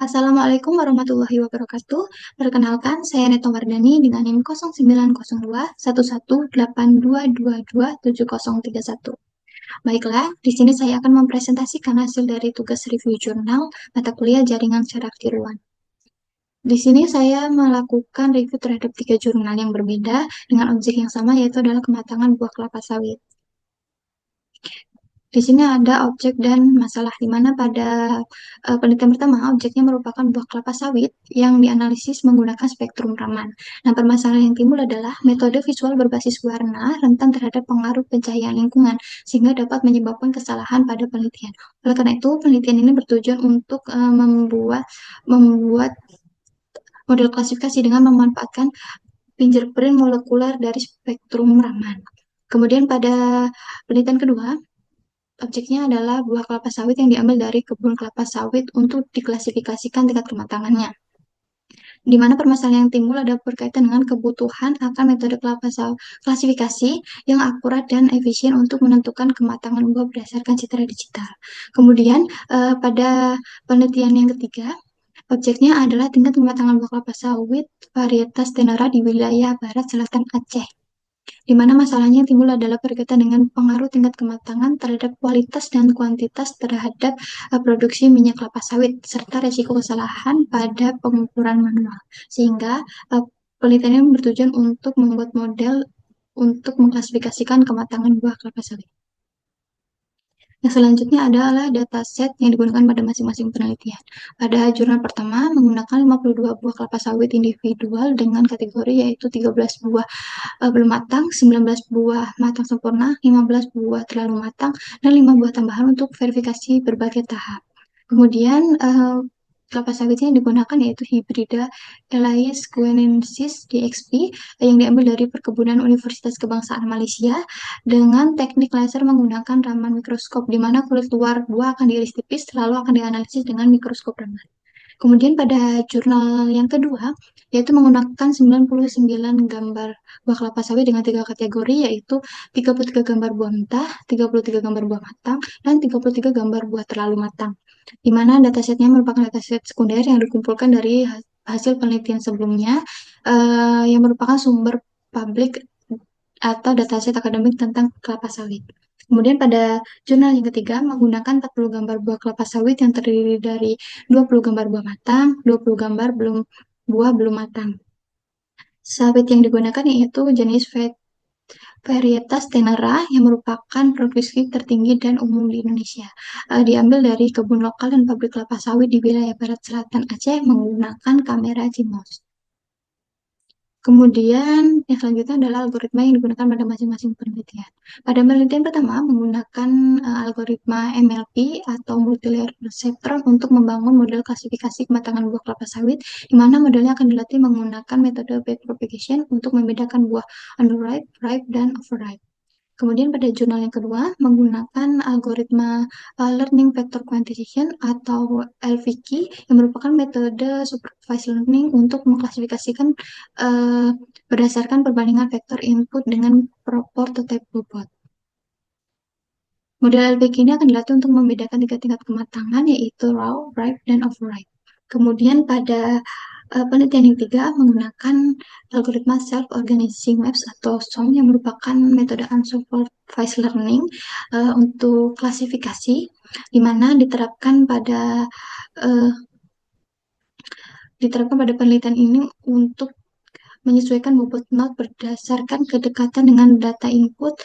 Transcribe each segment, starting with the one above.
Assalamualaikum warahmatullahi wabarakatuh. Perkenalkan, saya Neto Wardani dengan NIM 0902 1182227031. Baiklah, di sini saya akan mempresentasikan hasil dari tugas review jurnal mata kuliah jaringan secara tiruan. Di sini saya melakukan review terhadap tiga jurnal yang berbeda dengan objek yang sama, yaitu adalah kematangan buah kelapa sawit. Di sini ada objek dan masalah, di mana pada penelitian pertama, objeknya merupakan buah kelapa sawit yang dianalisis menggunakan spektrum Raman. Nah, permasalahan yang timbul adalah metode visual berbasis warna rentan terhadap pengaruh pencahayaan lingkungan, sehingga dapat menyebabkan kesalahan pada penelitian. Oleh karena itu, penelitian ini bertujuan untuk membuat model klasifikasi dengan memanfaatkan fingerprint molekuler dari spektrum Raman. Kemudian pada penelitian kedua, objeknya adalah buah kelapa sawit yang diambil dari kebun kelapa sawit untuk diklasifikasikan tingkat kematangannya. Di mana permasalahan yang timbul ada berkaitan dengan kebutuhan akan metode klasifikasi yang akurat dan efisien untuk menentukan kematangan buah berdasarkan citra digital. Kemudian pada penelitian yang ketiga, objeknya adalah tingkat kematangan buah kelapa sawit varietas Tenara di wilayah barat selatan Aceh, di mana masalahnya yang timbul adalah berkaitan dengan pengaruh tingkat kematangan terhadap kualitas dan kuantitas terhadap produksi minyak kelapa sawit, serta resiko kesalahan pada pengukuran manual. Sehingga penelitian ini bertujuan untuk membuat model untuk mengklasifikasikan kematangan buah kelapa sawit. Yang selanjutnya adalah dataset yang digunakan pada masing-masing penelitian. Pada jurnal pertama menggunakan 52 buah kelapa sawit individual dengan kategori yaitu 13 buah belum matang, 19 buah matang sempurna, 15 buah terlalu matang, dan 5 buah tambahan untuk verifikasi berbagai tahap. Kemudian kelapa sawit yang digunakan yaitu hibrida Elais guinensis DXP yang diambil dari perkebunan Universitas Kebangsaan Malaysia dengan teknik laser menggunakan raman mikroskop, di mana kulit luar buah akan diiris tipis lalu akan dianalisis dengan mikroskop raman. Kemudian pada jurnal yang kedua, yaitu menggunakan 99 gambar buah kelapa sawit dengan tiga kategori, yaitu 33 gambar buah mentah, 33 gambar buah matang, dan 33 gambar buah terlalu matang. Di mana datasetnya merupakan dataset sekunder yang dikumpulkan dari hasil penelitian sebelumnya, yang merupakan sumber publik atau dataset akademik tentang kelapa sawit. Kemudian pada jurnal yang ketiga menggunakan 40 gambar buah kelapa sawit yang terdiri dari 20 gambar buah matang, 20 gambar buah belum matang. Sawit yang digunakan yaitu jenis varietas Tenera yang merupakan produksi tertinggi dan umum di Indonesia. Diambil dari kebun lokal dan pabrik kelapa sawit di wilayah barat selatan Aceh menggunakan kamera CMOS. Kemudian yang selanjutnya adalah algoritma yang digunakan pada masing-masing penelitian. Pada penelitian pertama menggunakan algoritma MLP atau multi-layer perceptron untuk membangun model klasifikasi kematangan buah kelapa sawit, di mana modelnya akan dilatih menggunakan metode backpropagation untuk membedakan buah underripe, ripe, dan overripe. Kemudian pada jurnal yang kedua menggunakan algoritma Learning Vector Quantization atau LVQ yang merupakan metode supervised learning untuk mengklasifikasikan berdasarkan perbandingan vektor input dengan prototype bobot. Model LVQ ini akan dilatih untuk membedakan tiga tingkat kematangan yaitu raw, ripe, dan overripe. Kemudian pada penelitian yang ketiga menggunakan algoritma self-organizing maps atau SOM yang merupakan metode unsupervised learning untuk klasifikasi, di mana uh, diterapkan pada penelitian ini untuk menyesuaikan bobot not berdasarkan kedekatan dengan data input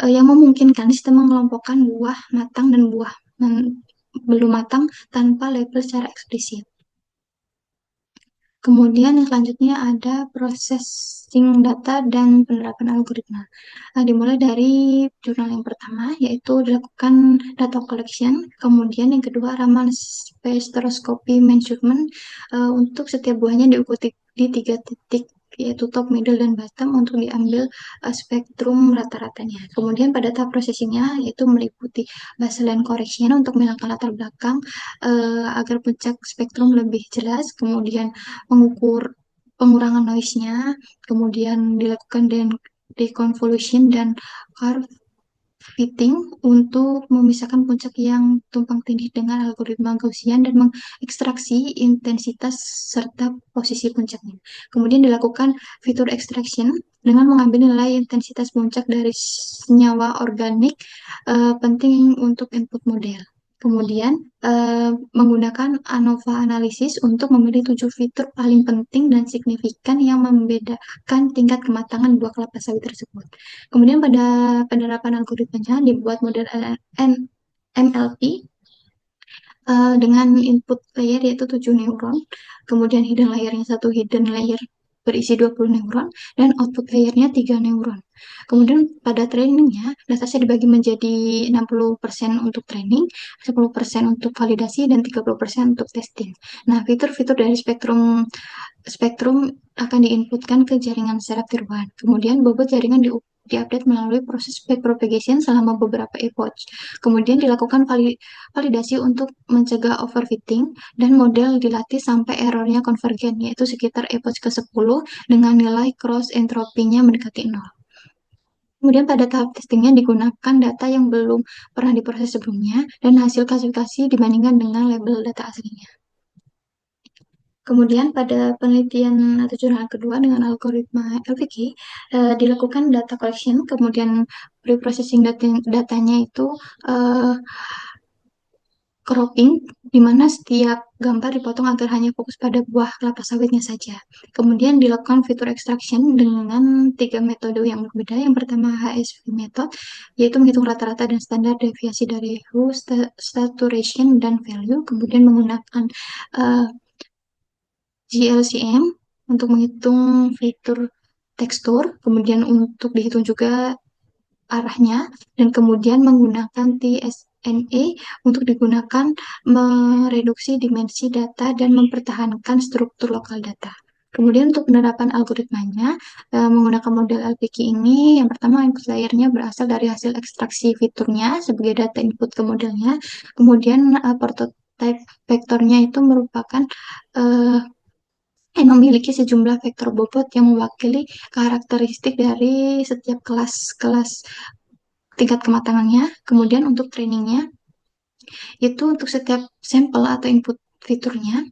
yang memungkinkan sistem mengelompokkan buah matang dan buah belum matang tanpa label secara eksplisit. Kemudian yang selanjutnya ada processing data dan penerapan algoritma. Dimulai dari jurnal yang pertama, yaitu dilakukan data collection. Kemudian yang kedua, Raman spectroscopy measurement. Untuk setiap buahnya diikuti di tiga titik, yaitu top, middle, dan bottom untuk diambil spektrum rata-ratanya. Kemudian pada tahap processingnya, yaitu meliputi baseline correction untuk menghilangkan latar belakang agar puncak spektrum lebih jelas. Kemudian mengukur pengurangan noise-nya, kemudian dilakukan deconvolution dan curve fitting untuk memisahkan puncak yang tumpang tindih dengan algoritma Gaussian dan mengekstraksi intensitas serta posisi puncaknya. Kemudian dilakukan fitur extraction dengan mengambil nilai intensitas puncak dari senyawa organik penting untuk input model. Kemudian menggunakan ANOVA analisis untuk memilih 7 fitur paling penting dan signifikan yang membedakan tingkat kematangan buah kelapa sawit tersebut. Kemudian pada penerapan algoritmanya dibuat model MLP dengan input layer yaitu 7 neuron, kemudian hidden layernya satu hidden layer berisi 20 neuron, dan output layernya 3 neuron. Kemudian pada trainingnya, dataset dibagi menjadi 60% untuk training, 10% untuk validasi, dan 30% untuk testing. Nah, fitur-fitur dari spektrum spektrum akan diinputkan ke jaringan secara tiruan. Kemudian bobot jaringan diupdate melalui proses backpropagation selama beberapa epoch. Kemudian dilakukan validasi untuk mencegah overfitting dan model dilatih sampai errornya konvergen, yaitu sekitar epoch ke-10 dengan nilai cross entropinya mendekati 0. Kemudian pada tahap testingnya digunakan data yang belum pernah diproses sebelumnya dan hasil klasifikasi dibandingkan dengan label data aslinya. Kemudian pada penelitian atau jurnal kedua dengan algoritma LPG dilakukan data collection, kemudian pre-processing datanya itu eh, cropping, di mana setiap gambar dipotong agar hanya fokus pada buah kelapa sawitnya saja. Kemudian dilakukan fitur extraction dengan 3 metode yang berbeda. Yang pertama HSV method, yaitu menghitung rata-rata dan standar deviasi dari hue, saturation, dan value. Kemudian menggunakan eh, GLCM untuk menghitung fitur tekstur, kemudian untuk dihitung juga arahnya, dan kemudian menggunakan TSNA untuk digunakan mereduksi dimensi data dan mempertahankan struktur lokal data. Kemudian untuk penerapan algoritmanya menggunakan model LPQ ini, yang pertama input layernya berasal dari hasil ekstraksi fiturnya sebagai data input ke modelnya. Kemudian prototype vektornya itu merupakan uh, memiliki sejumlah vektor bobot yang mewakili karakteristik dari setiap kelas-kelas tingkat kematangannya. Kemudian untuk trainingnya, itu untuk setiap sampel atau input fiturnya,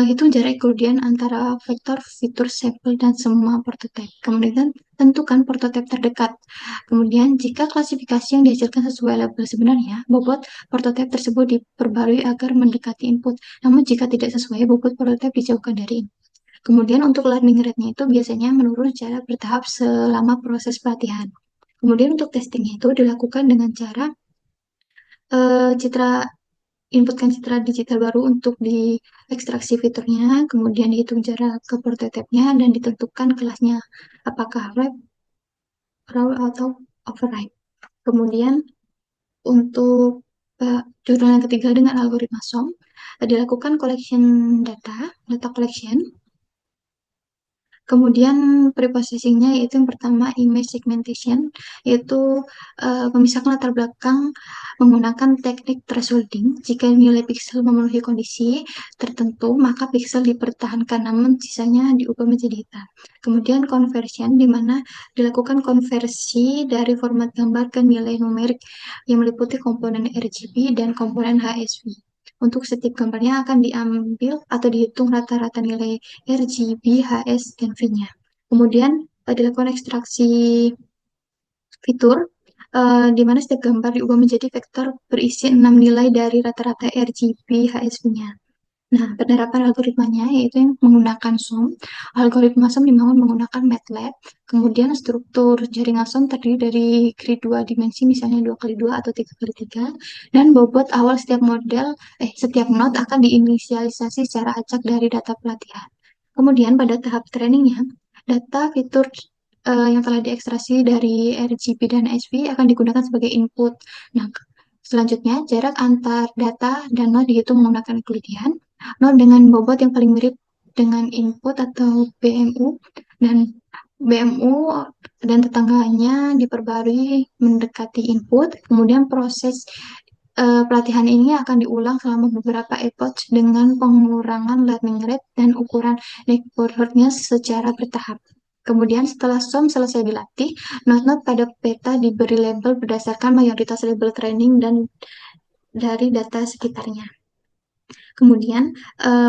hitung jarak kemudian antara vektor fitur sampel dan semua prototipe. Kemudian tentukan prototipe terdekat. Kemudian jika klasifikasi yang dihasilkan sesuai label sebenarnya, bobot prototipe tersebut diperbarui agar mendekati input. Namun jika tidak sesuai, bobot prototipe dijauhkan dari input. Kemudian untuk learning rate-nya itu biasanya menurun secara bertahap selama proses pelatihan. Kemudian untuk testingnya itu dilakukan dengan cara citra inputkan citra digital baru untuk diekstraksi fiturnya, kemudian dihitung jarak ke prototipe-nya dan ditentukan kelasnya apakah wrap, raw atau override. Kemudian untuk jurnal yang ketiga dengan algoritma SOM, dilakukan collection data collection. Kemudian preprocessingnya yaitu yang pertama image segmentation, yaitu memisahkan latar belakang menggunakan teknik thresholding. Jika nilai pixel memenuhi kondisi tertentu, maka pixel dipertahankan, namun sisanya diubah menjadi hitam. Kemudian conversion, di mana dilakukan konversi dari format gambar ke nilai numerik yang meliputi komponen RGB dan komponen HSV. Untuk setiap gambarnya akan diambil atau dihitung rata-rata nilai RGB, HS, dan V-nya. Kemudian dilakukan ekstraksi fitur, di mana setiap gambar diubah menjadi vektor berisi 6 nilai dari rata-rata RGB, HS, V-nya. Nah, penerapan algoritmanya yaitu yang menggunakan SOM. Algoritma SOM dibangun menggunakan MATLAB. Kemudian struktur jaringan SOM terdiri dari grid 2 dimensi, misalnya 2x2 atau 3x3. Dan bobot awal setiap node akan diinisialisasi secara acak dari data pelatihan. Kemudian pada tahap trainingnya, data fitur yang telah diekstraksi dari RGB dan SV akan digunakan sebagai input. Nah, selanjutnya jarak antar data dan node dihitung menggunakan Euclidean. Node dengan bobot yang paling mirip dengan input atau BMU dan BMU dan tetangganya diperbarui mendekati input. Kemudian proses pelatihan ini akan diulang selama beberapa epoch dengan pengurangan learning rate dan ukuran neighborhood-nya secara bertahap. Kemudian setelah SOM selesai dilatih, not-not pada peta diberi label berdasarkan mayoritas label training dan dari data sekitarnya. Kemudian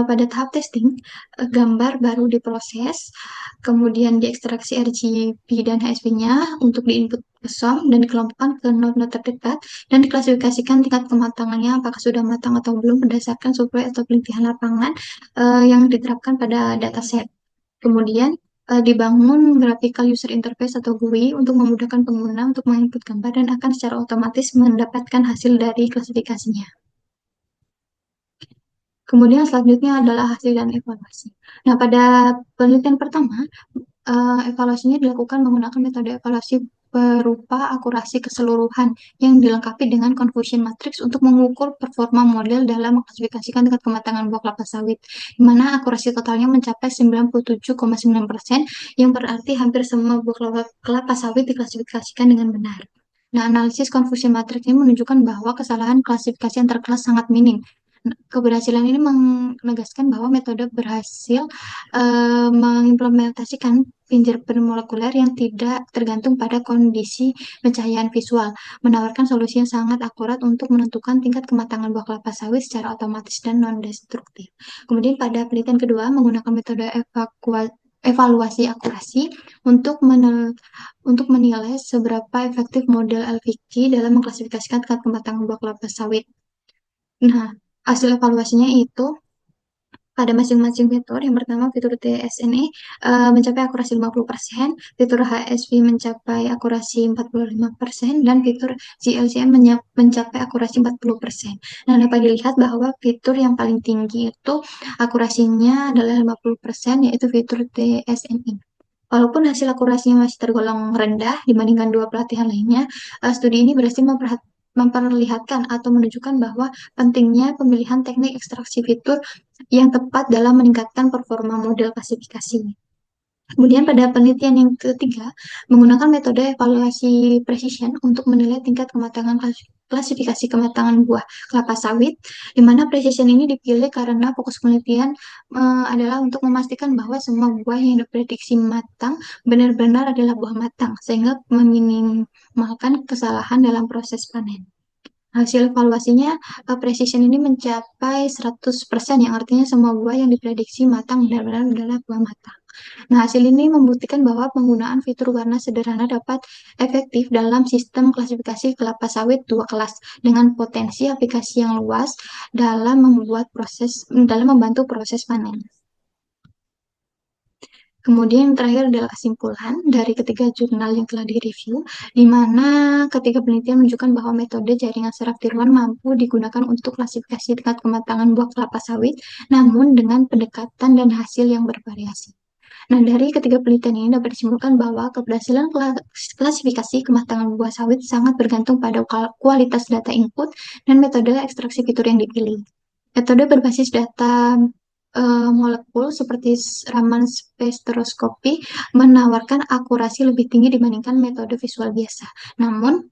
pada tahap testing, gambar baru diproses, kemudian diekstraksi RGB dan HSV-nya untuk diinput ke SOM dan dikelompokkan ke node-node terdekat dan diklasifikasikan tingkat kematangannya apakah sudah matang atau belum berdasarkan survei atau penelitian lapangan yang diterapkan pada dataset. Kemudian dibangun graphical user interface atau GUI untuk memudahkan pengguna untuk menginput gambar dan akan secara otomatis mendapatkan hasil dari klasifikasinya. Kemudian selanjutnya adalah hasil dan evaluasi. Nah, pada penelitian pertama, evaluasinya dilakukan menggunakan metode evaluasi berupa akurasi keseluruhan yang dilengkapi dengan confusion matrix untuk mengukur performa model dalam mengklasifikasikan tingkat kematangan buah kelapa sawit, di mana akurasi totalnya mencapai 97,9%, yang berarti hampir semua buah kelapa sawit diklasifikasikan dengan benar. Nah, analisis confusion matrix ini menunjukkan bahwa kesalahan klasifikasi antar kelas sangat minim. Keberhasilan ini menegaskan bahwa metode berhasil mengimplementasikan fingerprint molekuler yang tidak tergantung pada kondisi pencahayaan visual, menawarkan solusi yang sangat akurat untuk menentukan tingkat kematangan buah kelapa sawit secara otomatis dan non-destruktif. Kemudian pada penelitian kedua menggunakan metode evaluasi akurasi untuk menilai seberapa efektif model LVQ dalam mengklasifikasikan tingkat kematangan buah kelapa sawit. Nah, hasil evaluasinya itu pada masing-masing fitur. Yang pertama, fitur TSNE mencapai akurasi 50%, fitur HSV mencapai akurasi 45%, dan fitur GLCM mencapai akurasi 40%. Nah, dapat dilihat bahwa fitur yang paling tinggi itu akurasinya adalah 50%, yaitu fitur TSNE. Walaupun hasil akurasinya masih tergolong rendah dibandingkan dua pelatihan lainnya, studi ini berhasil memperlihatkan atau menunjukkan bahwa pentingnya pemilihan teknik ekstraksi fitur yang tepat dalam meningkatkan performa model klasifikasi. Kemudian pada penelitian yang ketiga, menggunakan metode evaluasi precision untuk menilai tingkat kematangan klasifikasi kematangan buah kelapa sawit, di mana precision ini dipilih karena fokus penelitian adalah untuk memastikan bahwa semua buah yang diprediksi matang benar-benar adalah buah matang, sehingga meminimalkan kesalahan dalam proses panen. Hasil evaluasinya, precision ini mencapai 100%, yang artinya semua buah yang diprediksi matang benar-benar adalah buah matang. Nah, hasil ini membuktikan bahwa penggunaan fitur warna sederhana dapat efektif dalam sistem klasifikasi kelapa sawit dua kelas dengan potensi aplikasi yang luas dalam membantu proses panen. Kemudian yang terakhir adalah kesimpulan dari ketiga jurnal yang telah direview, di mana ketiga penelitian menunjukkan bahwa metode jaringan saraf tiruan mampu digunakan untuk klasifikasi tingkat kematangan buah kelapa sawit, namun dengan pendekatan dan hasil yang bervariasi. Nah, dari ketiga penelitian ini dapat disimpulkan bahwa keberhasilan klasifikasi kematangan buah sawit sangat bergantung pada kualitas data input dan metode ekstraksi fitur yang dipilih. Metode berbasis data molekul seperti Raman spektroskopi menawarkan akurasi lebih tinggi dibandingkan metode visual biasa. Namun,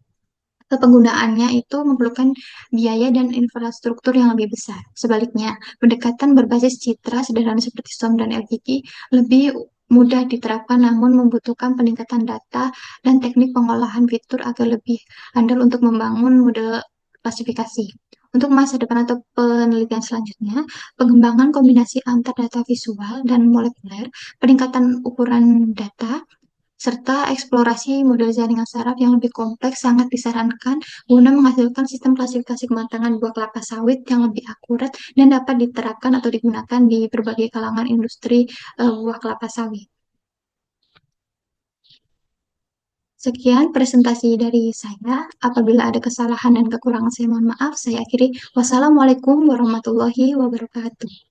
penggunaannya itu memerlukan biaya dan infrastruktur yang lebih besar. Sebaliknya, pendekatan berbasis citra sederhana seperti SOM dan LVQ lebih mudah diterapkan namun membutuhkan peningkatan data dan teknik pengolahan fitur agar lebih andal untuk membangun model klasifikasi. Untuk masa depan atau penelitian selanjutnya, pengembangan kombinasi antar data visual dan molekuler, peningkatan ukuran data, serta eksplorasi model jaringan saraf yang lebih kompleks sangat disarankan guna menghasilkan sistem klasifikasi kematangan buah kelapa sawit yang lebih akurat dan dapat diterapkan atau digunakan di berbagai kalangan industri buah kelapa sawit. Sekian presentasi dari saya. Apabila ada kesalahan dan kekurangan, saya mohon maaf. Saya akhiri. Wassalamualaikum warahmatullahi wabarakatuh.